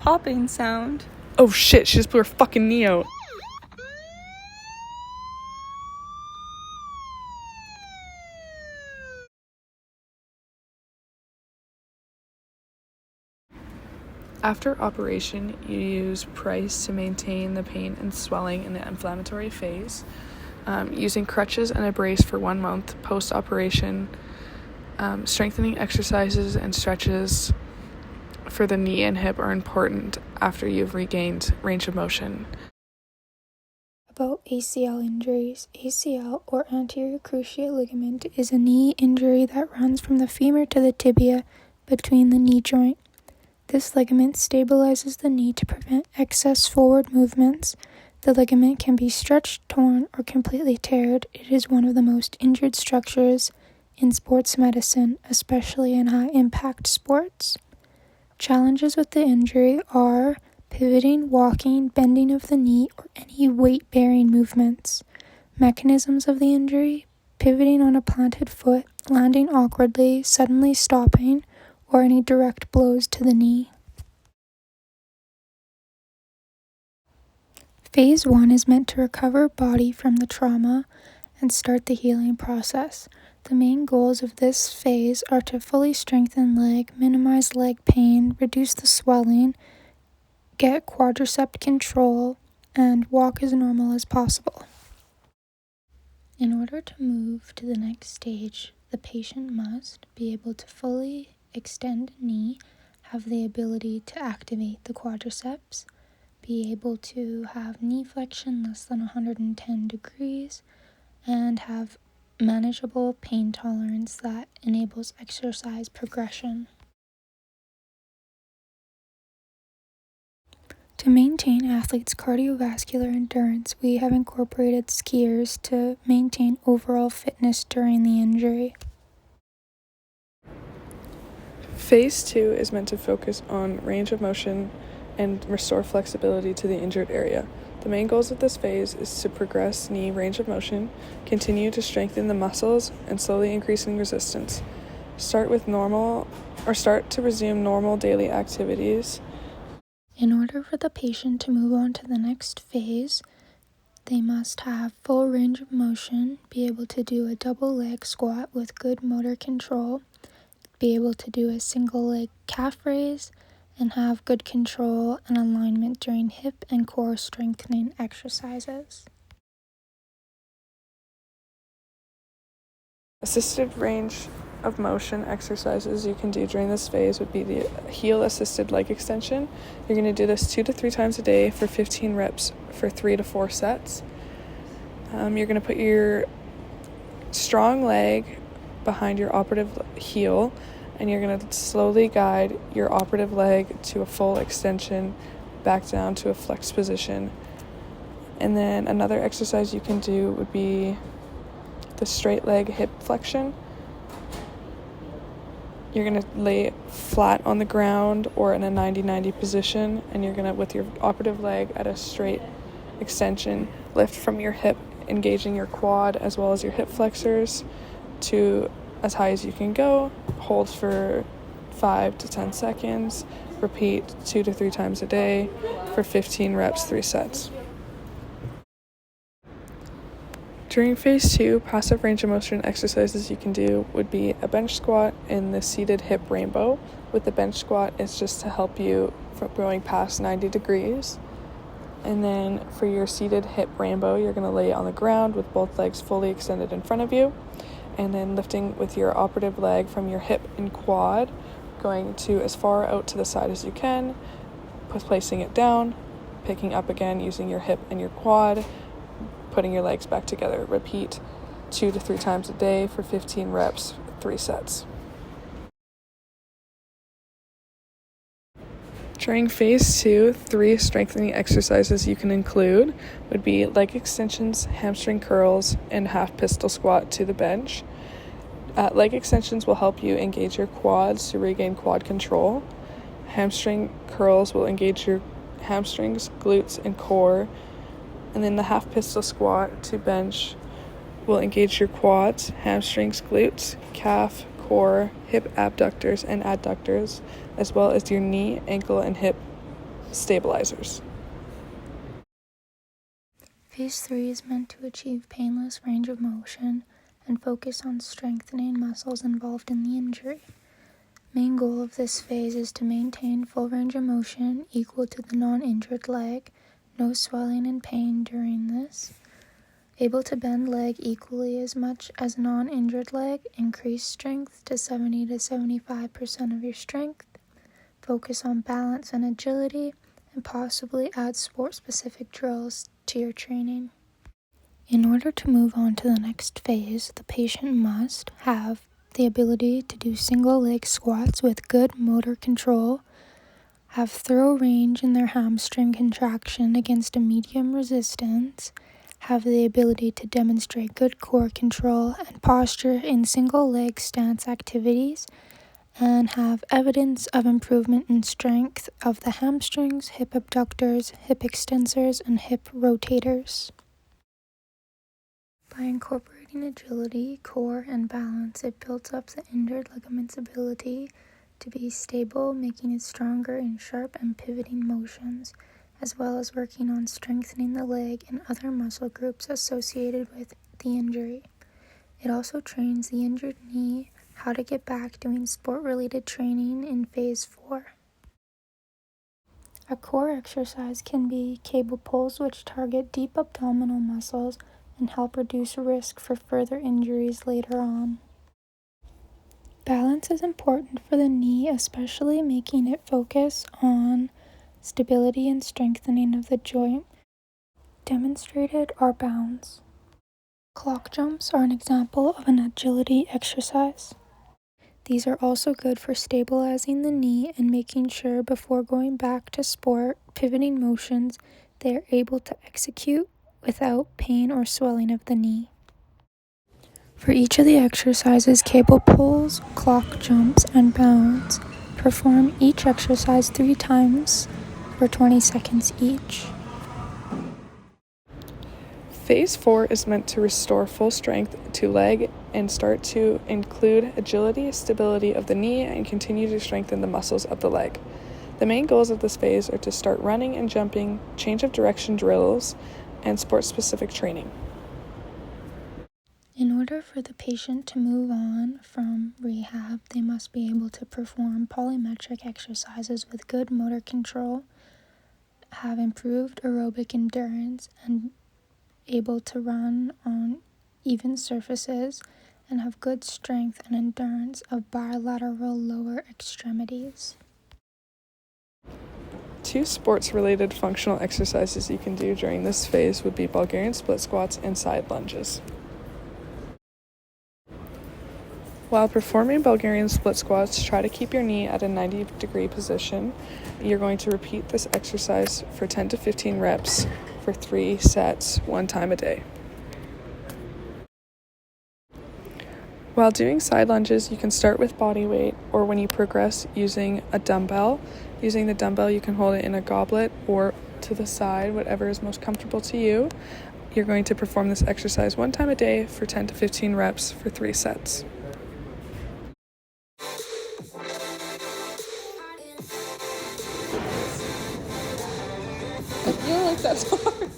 popping sound. Oh shit, she just blew her fucking knee out. After operation, you use Price to maintain the pain and swelling in the inflammatory phase. Using crutches and a brace for 1 month post-operation. Strengthening exercises and stretches for the knee and hip are important after you've regained range of motion. About ACL injuries. ACL, or anterior cruciate ligament, is a knee injury that runs from the femur to the tibia between the knee joint. This ligament stabilizes the knee to prevent excess forward movements. The ligament can be stretched, torn, or completely teared. It is one of the most injured structures in sports medicine, especially in high-impact sports. Challenges with the injury are pivoting, walking, bending of the knee, or any weight-bearing movements. Mechanisms of the injury: pivoting on a planted foot, landing awkwardly, suddenly stopping, or any direct blows to the knee. Phase 1 is meant to recover body from the trauma and start the healing process. The main goals of this phase are to fully strengthen leg, minimize leg pain, reduce the swelling, get quadricep control, and walk as normal as possible. In order to move to the next stage, the patient must be able to fully extend a knee, have the ability to activate the quadriceps, be able to have knee flexion less than 110 degrees, and have manageable pain tolerance that enables exercise progression. To maintain athletes' cardiovascular endurance, we have incorporated skiers to maintain overall fitness during the injury. Phase 2 is meant to focus on range of motion and restore flexibility to the injured area. The main goals of this phase is to progress knee range of motion, continue to strengthen the muscles, and slowly increasing resistance. Start to resume normal daily activities. In order for the patient to move on to the next phase, they must have full range of motion, be able to do a double leg squat with good motor control, be able to do a single leg calf raise, and have good control and alignment during hip and core strengthening exercises. Assisted range of motion exercises you can do during this phase would be the heel assisted leg extension. You're going to do this 2 to 3 times a day for 15 reps for 3 to 4 sets. You're going to put your strong leg behind your operative heel, and you're going to slowly guide your operative leg to a full extension back down to a flexed position. And then another exercise you can do would be the straight leg hip flexion. You're going to lay flat on the ground or in a 90-90 position, and you're going to, with your operative leg at a straight extension, lift from your hip, engaging your quad as well as your hip flexors to as high as you can go. Hold for 5 to 10 seconds. Repeat 2 to 3 times a day for 15 reps, 3 sets. During phase 2, passive range of motion exercises you can do would be a bench squat in the seated hip rainbow. With the bench squat, it's just to help you from going past 90 degrees. And then for your seated hip rainbow, you're going to lay on the ground with both legs fully extended in front of you, and then lifting with your operative leg from your hip and quad, going to as far out to the side as you can, placing it down, picking up again using your hip and your quad, putting your legs back together. Repeat 2 to 3 times a day for 15 reps, 3 sets. During phase 2, 3 strengthening exercises you can include would be leg extensions, hamstring curls, and half pistol squat to the bench. Leg extensions will help you engage your quads to regain quad control. Hamstring curls will engage your hamstrings, glutes, and core. And then the half pistol squat to bench will engage your quads, hamstrings, glutes, calf, core, hip abductors and adductors, as well as your knee, ankle, and hip stabilizers. Phase 3 is meant to achieve painless range of motion and focus on strengthening muscles involved in the injury. Main goal of this phase is to maintain full range of motion equal to the non-injured leg, no swelling and pain during this. Able to bend leg equally as much as non-injured leg, increase strength to 70 to 75% of your strength. Focus on balance and agility, and possibly add sport-specific drills to your training. In order to move on to the next phase, the patient must have the ability to do single leg squats with good motor control, have thorough range in their hamstring contraction against a medium resistance, have the ability to demonstrate good core control and posture in single leg stance activities, and have evidence of improvement in strength of the hamstrings, hip abductors, hip extensors, and hip rotators. By incorporating agility, core, and balance, it builds up the injured ligament's ability to be stable, making it stronger in sharp and pivoting motions, as well as working on strengthening the leg and other muscle groups associated with the injury. It also trains the injured knee how to get back doing sport-related training in phase 4. A core exercise can be cable pulls, which target deep abdominal muscles and help reduce risk for further injuries later on. Balance is important for the knee, especially making it focus on stability and strengthening of the joint. Demonstrated are bounds. Clock jumps are an example of an agility exercise. These are also good for stabilizing the knee and making sure before going back to sport pivoting motions they are able to execute without pain or swelling of the knee. For each of the exercises, cable pulls, clock jumps, and bounds, perform each exercise 3 times for 20 seconds each. Phase 4 is meant to restore full strength to leg and start to include agility, stability of the knee, and continue to strengthen the muscles of the leg. The main goals of this phase are to start running and jumping, change of direction drills, and sport-specific training. In order for the patient to move on from rehab, they must be able to perform polymetric exercises with good motor control, have improved aerobic endurance, and able to run on even surfaces, and have good strength and endurance of bilateral lower extremities. 2 sports-related functional exercises you can do during this phase would be Bulgarian split squats and side lunges. While performing Bulgarian split squats, try to keep your knee at a 90-degree position. You're going to repeat this exercise for 10 to 15 reps for 3 sets, 1 time a day. While doing side lunges, you can start with body weight, or when you progress using a dumbbell. Using the dumbbell, you can hold it in a goblet or to the side, whatever is most comfortable to you. You're going to perform this exercise 1 time a day for 10 to 15 reps for 3 sets. I feel like that's hard.